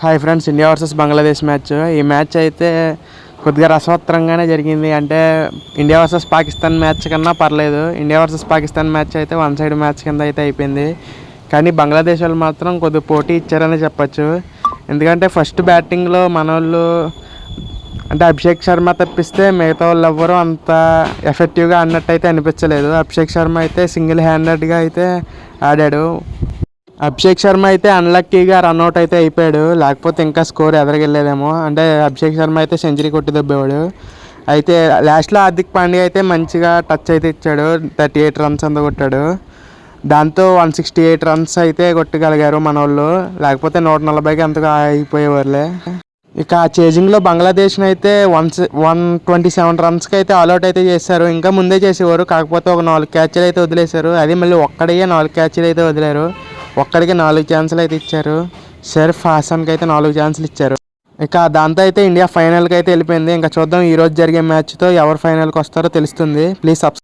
Hi friends, India versus Bangladesh match. ఈ match అయితే కొద్దిగా రసవత్తరంగానే జరిగింది. అంటే ఇండియా వర్సెస్ పాకిస్తాన్ మ్యాచ్ కన్నా పర్లేదు. ఇండియా వర్సెస్ పాకిస్తాన్ మ్యాచ్ అయితే వన్ సైడ్ మ్యాచ్ కింద అయితే అయిపోయింది. కానీ బంగ్లాదేశ్ వాళ్ళు మాత్రం కొద్దిగా పోటీ ఇచ్చారని చెప్పచ్చు. ఎందుకంటే ఫస్ట్ బ్యాటింగ్లో మన వాళ్ళు అంటే అభిషేక్ శర్మ తప్పిస్తే మిగతా వాళ్ళు ఎవ్వరూ అంత ఎఫెక్టివ్గా ఆడినట్టు అయితే అనిపించలేదు. అభిషేక్ శర్మ అయితే సింగిల్ హ్యాండెడ్గా అయితే ఆడాడు. అభిషేక్ శర్మ అయితే అన్లక్కీగా రన్అట్ అయితే అయిపోయాడు, లేకపోతే ఇంకా స్కోర్ ఎదరగెళ్ళేదేమో. అంటే అభిషేక్ శర్మ అయితే సెంచరీ కొట్టి దెబ్బేవాడు. అయితే లాస్ట్లో హార్దిక్ పాండ్యా అయితే మంచిగా టచ్ అయితే ఇచ్చాడు, 38 రన్స్ అంత కొట్టాడు. దాంతో 168 రన్స్ అయితే కొట్టగలిగారు మన వాళ్ళు, లేకపోతే 140కి అంతగా అయిపోయేవారులే. ఇక ఆ చేజింగ్లో బంగ్లాదేశ్ని అయితే 127 రన్స్కి అయితే ఆల్అౌట్ అయితే చేశారు. ఇంకా ముందే చేసేవారు, కాకపోతే ఒక 4 క్యాచ్లు అయితే వదిలేశారు. అది మళ్ళీ ఒక్కడికే 4 క్యాచ్లు అయితే వదిలేరు. ఒక్కడికి 4 ఛాన్సులు అయితే ఇచ్చారు. షరీఫ్ హాసన్కి అయితే 4 ఛాన్సులు ఇచ్చారు. ఇక దాంతో అయితే ఇండియా ఫైనల్కి అయితే వెళ్ళిపోయింది. ఇంకా చూద్దాం ఈరోజు జరిగే మ్యాచ్తో ఎవరు ఫైనల్కి వస్తారో తెలుస్తుంది. ప్లీజ్